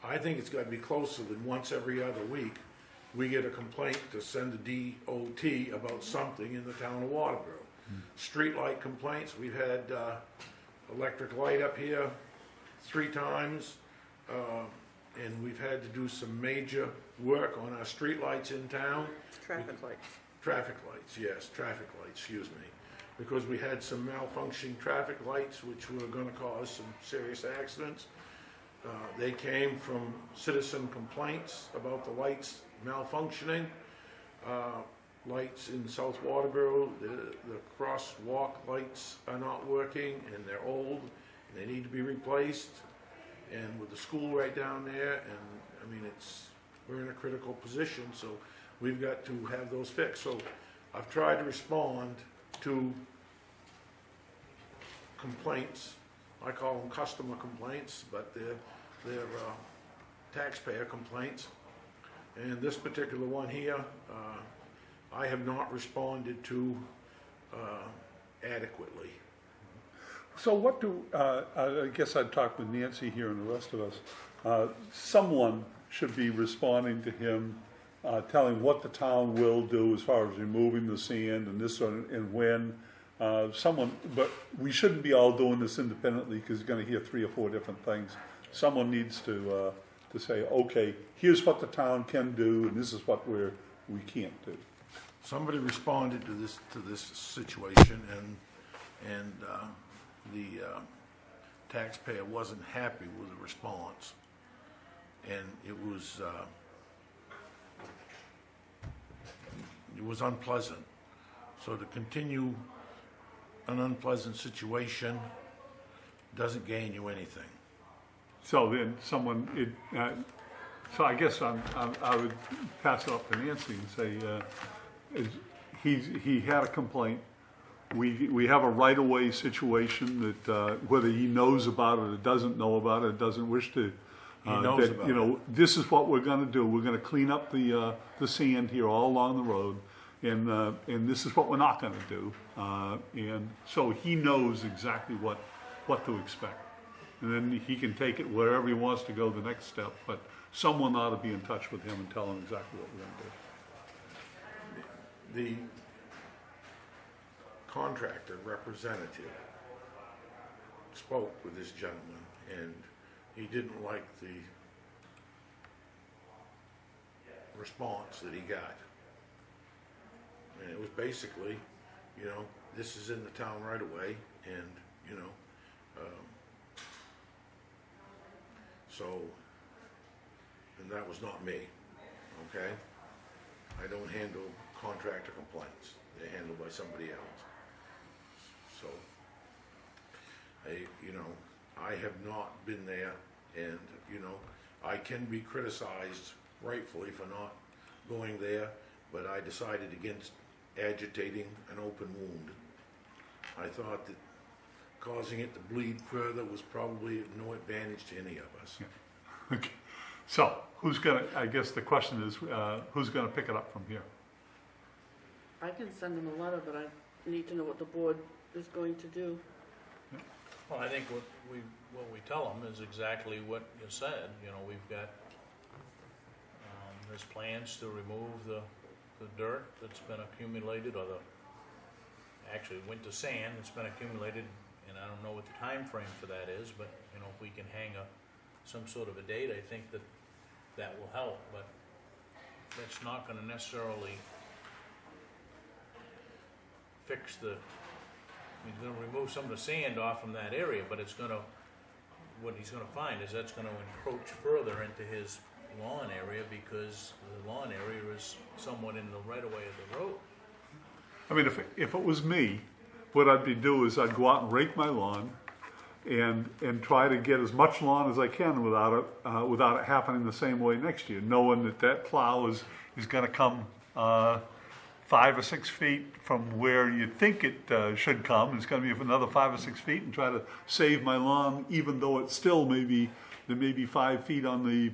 I think it's got to be closer than once every other week, we get a complaint to send a DOT about something in the town of Waterboro. Street light complaints, we've had electric light up here 3 times, and we've had to do some major work on our street lights in town. Traffic lights. Traffic lights, yes, traffic lights, excuse me. Because we had some malfunctioning traffic lights which were going to cause some serious accidents. They came from citizen complaints about the lights malfunctioning. lights in South Waterboro, the crosswalk lights are not working, and they're old, and they need to be replaced. And with the school right down there, and I mean, we're in a critical position, so we've got to have those fixed. So I've tried to respond to complaints. I call them customer complaints, but they're taxpayer complaints. And this particular one here, I have not responded to adequately. So what I guess I'd talk with Nancy here and the rest of us. Someone should be responding to him, telling what the town will do as far as removing the sand and this and when. But we shouldn't be all doing this independently because you're going to hear 3 or 4 different things. Someone needs to say, okay, here's what the town can do, and this is what we can't do. Somebody responded to this situation, and the taxpayer wasn't happy with the response, and it was unpleasant. So to continue an unpleasant situation doesn't gain you anything. So then so I guess I would pass it up to Nancy and say, he had a complaint. We have a right-of-way situation that whether he knows about it or doesn't know about it, doesn't wish to. He knows about it. This is what we're going to do. We're going to clean up the sand here all along the road, and this is what we're not going to do. And so he knows exactly what to expect, and then he can take it wherever he wants to go the next step. But someone ought to be in touch with him and tell him exactly what we're going to do. The contractor representative spoke with this gentleman, and he didn't like the response that he got. And it was basically, this is in the town right away, and, and that was not me, okay? I don't handle contractor complaints. They're handled by somebody else. So, I have not been there, and, I can be criticized rightfully for not going there, but I decided against agitating an open wound. I thought that causing it to bleed further was probably of no advantage to any of us. Yeah. Okay. So, I guess the question is, who's going to pick it up from here? I can send him a letter, but I need to know what the board is going to do. Well, I think what we tell them is exactly what you said. We've got, there's plans to remove the dirt that's been accumulated, or actually winter sand that's been accumulated, and I don't know what the time frame for that is, but, if we can hang some sort of a date, I think that will help, but that's not gonna necessarily fix he's gonna remove some of the sand off from that area, but what he's gonna find is that's gonna encroach further into his lawn area, because the lawn area is somewhat in the right-of-way of the road. I mean, if it was me, what I'd do is I'd go out and rake my lawn and try to get as much lawn as I can without it happening the same way next year, knowing that plow is going to come 5 or 6 feet from where you think it should come. It's going to be another 5 or 6 feet, and try to save my lawn, even though it's still there may be 5 feet on the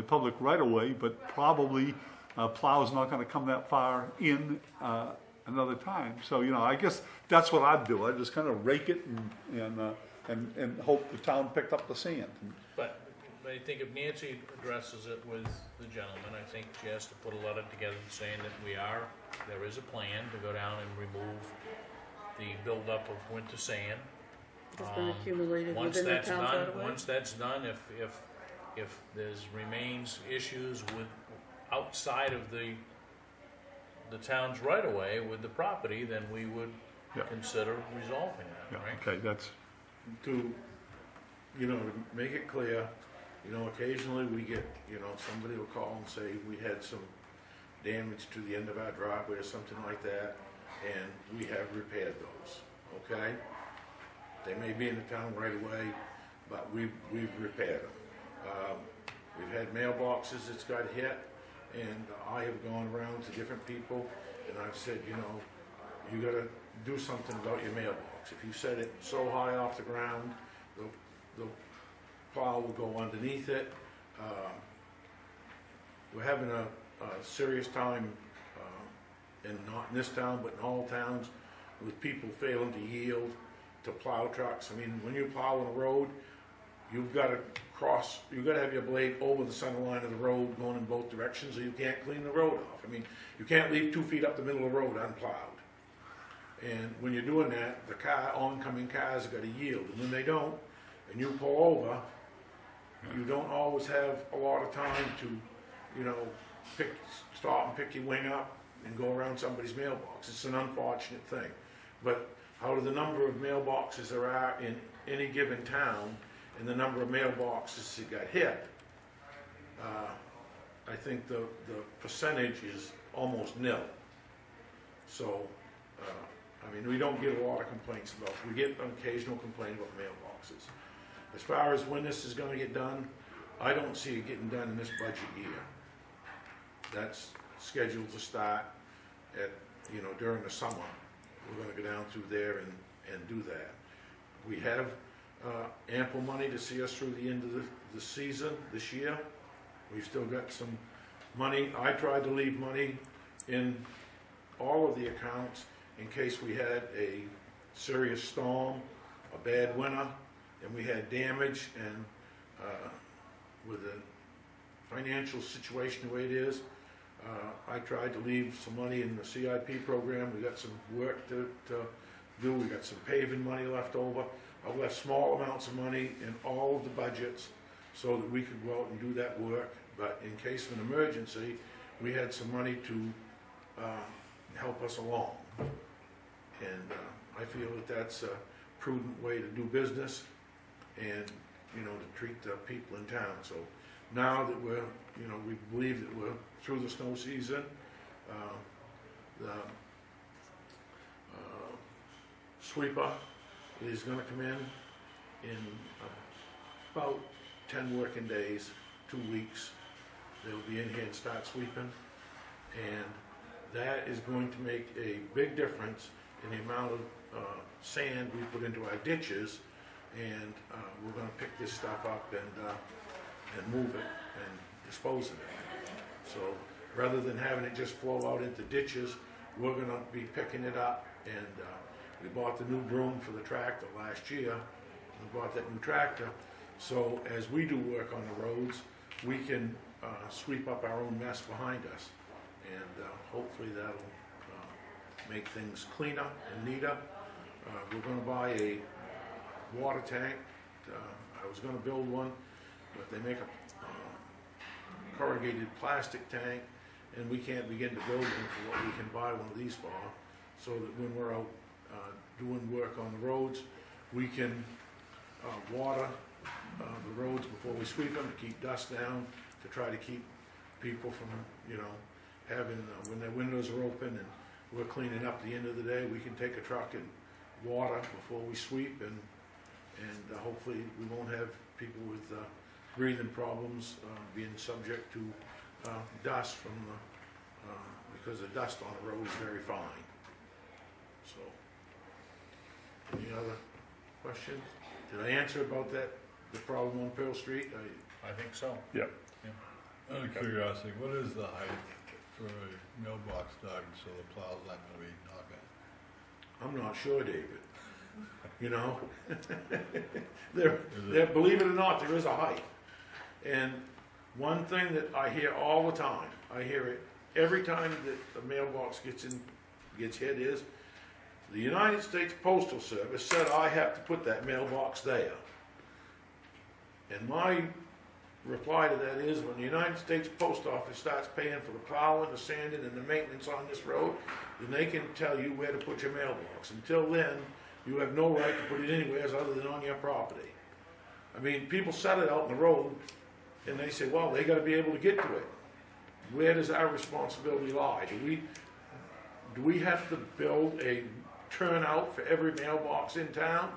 public right of way, but probably plow's not going to come that far in another time. So I guess that's what I'd do. I'd just kind of rake it and hope the town picked up the sand. But I think if Nancy addresses it with the gentleman, I think she has to put a letter together saying that there is a plan to go down and remove the buildup of winter sand. It's been accumulated within the town's right of way. Once that's done, if there's remains issues with outside of the town's right of way with the property, then we would consider resolving that, right? Okay, that's To make it clear, occasionally we get, somebody will call and say we had some damage to the end of our driveway or something like that, and we have repaired those, okay? They may be in the town right away, but we've repaired them. We've had mailboxes that's got hit, and I have gone around to different people, and I've said, you know, you gotta do something about your mailbox. If you set it so high off the ground, the plow will go underneath it. We're having a serious time, and not in this town, but in all towns, with people failing to yield to plow trucks. I mean, when you plow on a road, you've got to have your blade over the center line of the road going in both directions, or you can't clean the road off. I mean, you can't leave 2 feet up the middle of the road unplowed. And when you're doing that, the oncoming cars have got to yield. And when they don't, and you pull over, you don't always have a lot of time to, you know, stop and pick your wing up and go around somebody's mailbox. It's an unfortunate thing. But out of the number of mailboxes there are in any given town, and the number of mailboxes that got hit, I think the percentage is almost nil. So, I mean, we don't get a lot of complaints about, we get an occasional complaint about mailboxes. As far as when this is going to get done, I don't see it getting done in this budget year. That's scheduled to start at, you know, during the summer. We're going to go down through there and do that. We have ample money to see us through the end of the season this year. We've still got some money. I tried to leave money in all of the accounts in case we had a serious storm, a bad winter, and we had damage, and with the financial situation the way it is, I tried to leave some money in the CIP program. We got some work to do. We got some paving money left over. I've left small amounts of money in all of the budgets so that we could go out and do that work. But in case of an emergency, we had some money to help us along. And I feel that that's a prudent way to do business and, you know, to treat the people in town. So now that we're, you know, we believe that we're through the snow season, the sweeper is going to come in about 10 working days, 2 weeks. They'll be in here and start sweeping, and that is going to make a big difference in the amount of sand we put into our ditches, and we're going to pick this stuff up and move it and dispose of it. So rather than having it just flow out into ditches, we're going to be picking it up, and we bought the new broom for the tractor last year. We bought that new tractor, so as we do work on the roads, we can sweep up our own mess behind us, and hopefully that'll make things cleaner and neater. We're going to buy a water tank. I was going to build one, but they make a corrugated plastic tank, and we can't begin to build them for what we can buy one of these for, so that when we're out doing work on the roads, we can water the roads before we sweep them to keep dust down, to try to keep people from, you know, having, when their windows are open and we're cleaning up the end of the day, we can take a truck and water before we sweep, and hopefully we won't have people with breathing problems being subject to dust from because the dust on the road is very fine. So, any other questions? Did I answer about that, the problem on Pearl Street? I think so. Yep. Out of curiosity, what is the height for a mailbox dug so the plow's not going to be knocking? I'm not sure, David. You know, there, believe it or not, there is a height. And one thing that I hear all the time, I hear it every time that the mailbox gets hit, is the United States Postal Service said I have to put that mailbox there. And my reply to that is, when the United States Post Office starts paying for the plowing, the sanding, and the maintenance on this road, then they can tell you where to put your mailbox. Until then, you have no right to put it anywhere other than on your property. I mean, people set it out in the road, and they say, well, they got to be able to get to it. where does our responsibility lie? Do we have to build a turnout for every mailbox in town?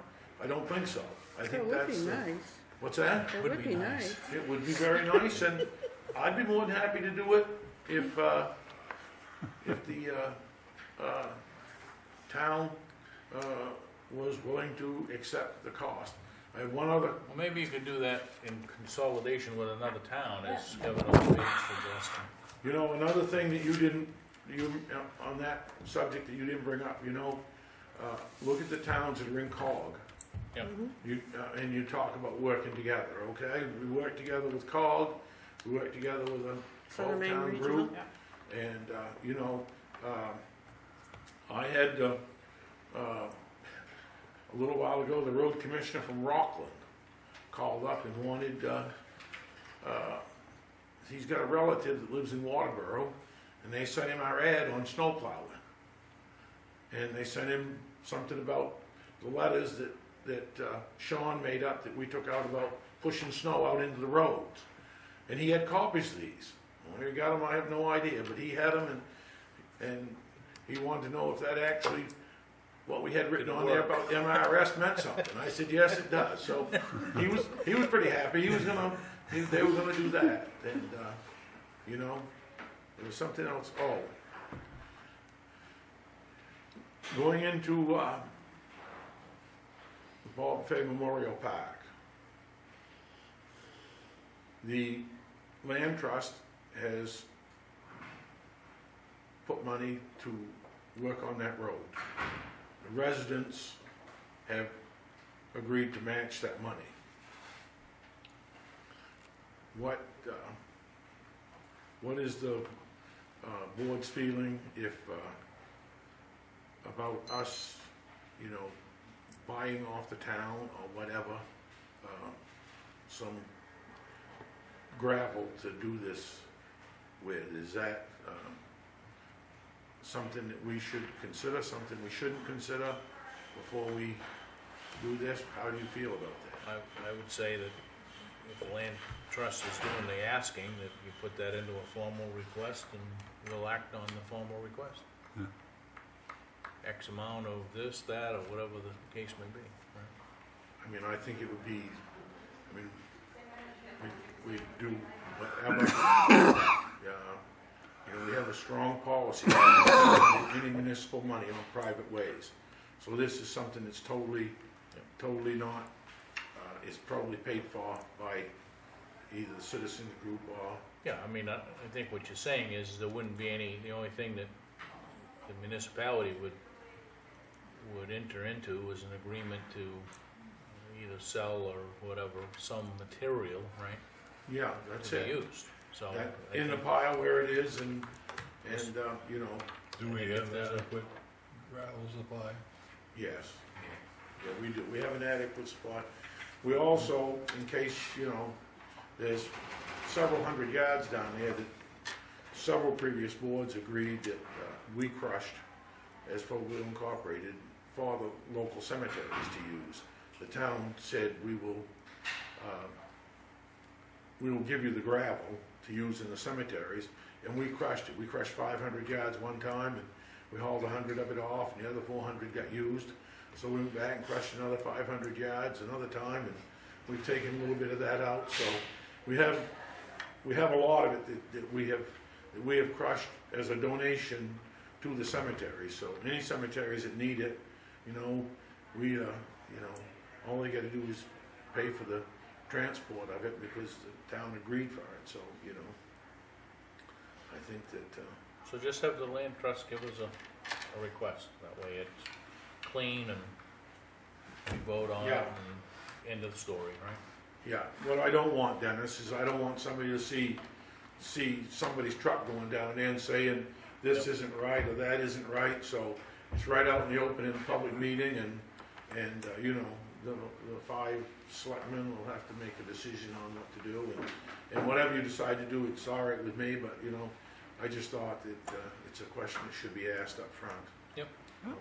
I don't think so. I That think would that's. be nice. What's that? That would be nice. It would be very nice, and I'd be more than happy to do it if the town was willing to accept the cost. I had one other, Well, maybe you could do that in consolidation with another town, as Kevin O'Speed suggested. you know, another thing that you on that subject that you didn't bring up, look at the towns that are in COG. Yep. And you talk about working together, okay? We work together with COG, we work together with a Southern Maine 12-town Regional. group. And, I had, a little while ago, the road commissioner from Rockland called up and wanted, he's got a relative that lives in Waterboro, and they sent him our ad on snow plowing. And they sent him something about the letters that Sean made up that we took out about pushing snow out into the roads. And he had copies of these. Where he got them, I have no idea, but he had them, and he wanted to know if that actually, what we had written on there about MRS meant something. I said, yes, it does. So he was pretty happy. They were gonna do that. And, there was something else. Oh. Going into, the Bob Fay Memorial Park. The Land Trust has put money to work on that road. The residents have agreed to match that money. What is the board's feeling about us, buying off the town or whatever, some gravel to do this with? Is that something that we should consider, something we shouldn't consider before we do this? How do you feel about that? I would say that if the land trust is doing the asking, that you put that into a formal request and we'll act on the formal request. Yeah. X amount of this, that, or whatever the case may be, right? I mean, I think it would be, we do whatever. We have a strong policy on any municipal money on private ways. So this is something that's totally not, it's probably paid for by either the citizens group or. Yeah, I think what you're saying is there wouldn't be the only thing that the municipality would enter into was an agreement to either sell or whatever, some material, right? Yeah, that's to be it. used. So That, I in the think- pile where it is and Do we have adequate gravel supply? yes. Yeah, we do. We have an adequate supply. We also, in case, there's several hundred yards down there that several previous boards agreed that we crushed as Fogle Incorporated for the local cemeteries to use. The town said we will give you the gravel to use in the cemeteries, and we crushed it. We crushed 500 yards one time, and we hauled 100 of it off, and the other 400 got used. So we went back and crushed another 500 yards another time, and we've taken a little bit of that out. So we have a lot of it that we have crushed as a donation to the cemeteries. So any cemeteries that need it, we all they got to do is pay for the transport of it because the town agreed for it. So I think that. So just have the land trust give us a request. That way it's clean and we vote on it and end of the story, right? Yeah, what I don't want, Dennis, is I don't want somebody to see somebody's truck going down there and saying this Yep. isn't right or that isn't right. So it's right out in the open in a public meeting, and the 5 selectmen will have to make a decision on what to do, and whatever you decide to do, it's all right with me. But I just thought that it's a question that should be asked up front. Yep.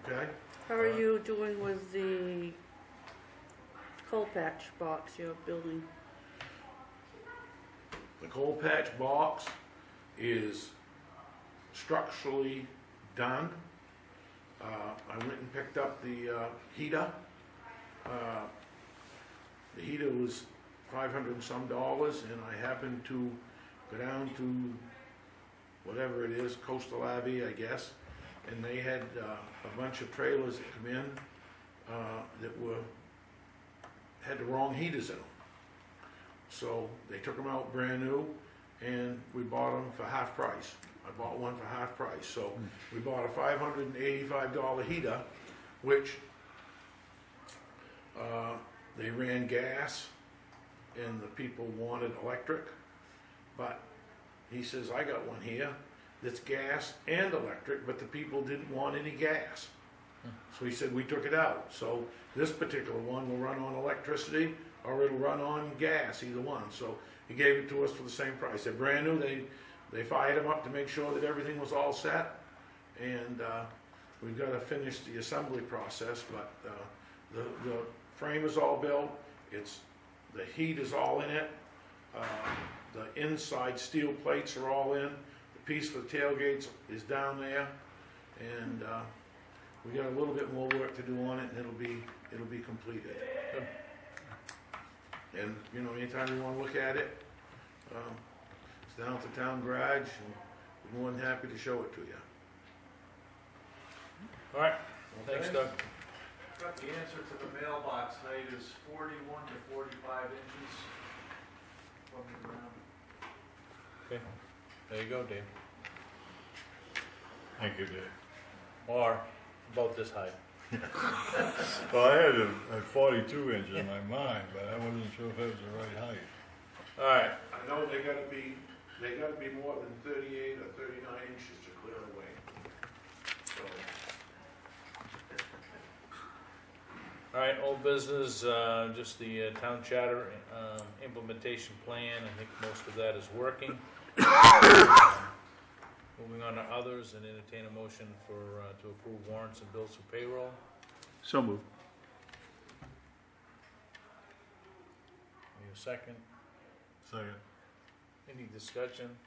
Okay. How are you doing with the coal patch box you're building? The coal patch box, is structurally done. I went and picked up the heater. The heater was $500 and some, and I happened to go down to whatever it is, Coastal Abbey, I guess, and they had a bunch of trailers that come in that had the wrong heaters in them. So they took them out brand new, and we bought them for half price. I bought one for half price. So we bought a $585 heater, which they ran gas, and the people wanted electric. But he says, I got one here that's gas and electric, but the people didn't want any gas. So he said, we took it out. So this particular one will run on electricity or it'll run on gas, either one. So he gave it to us for the same price. They're brand new. They fired them up to make sure that everything was all set. And we've got to finish the assembly process, but the frame is all built. The heat is all in it. The inside steel plates are all in. The piece for the tailgates is down there. And we got a little bit more work to do on it, and it'll be completed. And you know, anytime you want to look at it, it's down at the town garage, and we're more than happy to show it to you. All right, thanks, Doug. Got the answer to the mailbox height is 41 to 45 inches from the ground. Okay, there you go, Dave. Thank you, Dave. Or about this height. Well, I had a 42 inch in my mind, but I wasn't sure if it was the right height. All right, I know they got to be more than 38 or 39 inches to clear away. So. all right, old business, just the town charter implementation plan. I think most of that is working. Moving on to others, and entertain a motion to approve warrants and bills for payroll. So moved. Need a second? Second. Any discussion?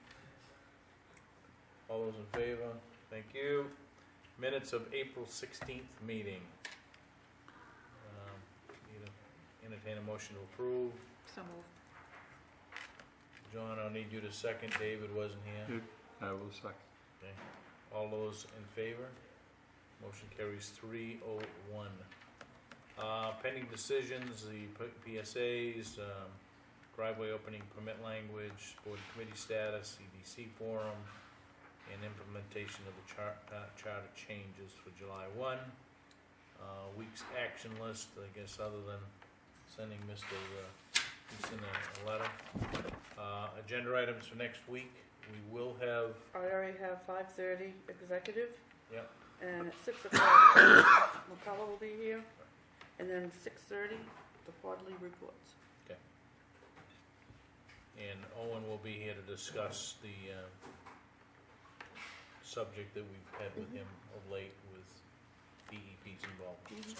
All those in favor? Thank you. Minutes of April 16th meeting. Need to entertain a motion to approve. So moved. John, I'll need you to second. David wasn't here. I will second. Okay. All those in favor? Motion carries 301. Pending decisions, the PSAs, driveway opening permit language, board committee status, CDC forum, and implementation of the charter changes for July 1. Week's action list, I guess, other than sending Mr. Easton a letter. Agenda items for next week. We will have, I already have 5:30 executive. Yep. And at 6 o'clock, McCullough will be here. And then 6:30, the quarterly reports. and Owen will be here to discuss the subject that we've had with him of late with DEP's involvement.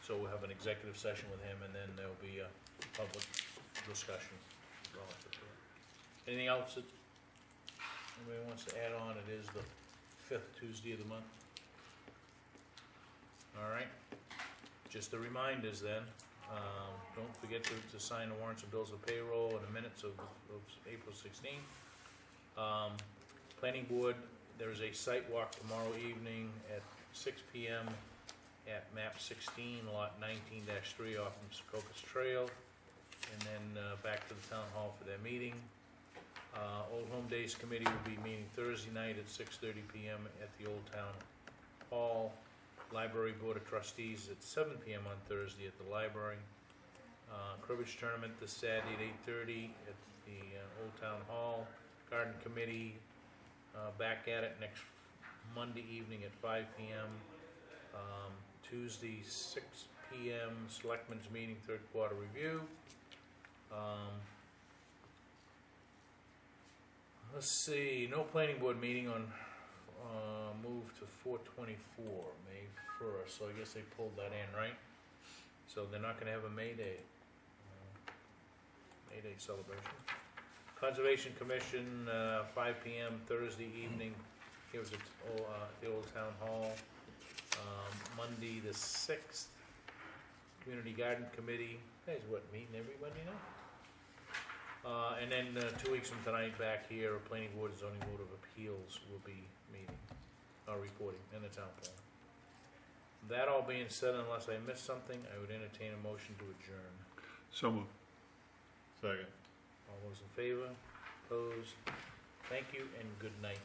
So we'll have an executive session with him, and then there'll be a public discussion relative to it. Anything else that anybody wants to add on? It is the 5th Tuesday of the month. All right. Just the reminders then. Don't forget to sign the warrants and bills of payroll and the minutes of April 16th. Planning board, there is a site walk tomorrow evening at 6 p.m. at map 16, lot 19-3 off from Secocas Trail, and then back to the town hall for their meeting. Old Home Days Committee will be meeting Thursday night at 6:30 p.m. at the Old Town Hall. Library Board of Trustees at 7 p.m. on Thursday at the library. Cribbage Tournament this Saturday at 8:30 at the Old Town Hall. Garden Committee back at it next Monday evening at 5 p.m. Tuesday 6 p.m. Selectmen's meeting, third quarter review. Let's see, no planning board meeting on move to 4/24, May 1st, so I guess they pulled that in, right? So they're not gonna have a May Day celebration. Conservation Commission, 5 PM Thursday evening, here was at the Old Town Hall. Monday the 6th, Community Garden Committee, guys, what, meeting every Monday now? And then 2 weeks from tonight, back here, Planning Board, Zoning Board of Appeals will be meeting, reporting in the town plan. That all being said, unless I missed something, I would entertain a motion to adjourn. So moved. Second. All those in favor? Opposed? Thank you and good night.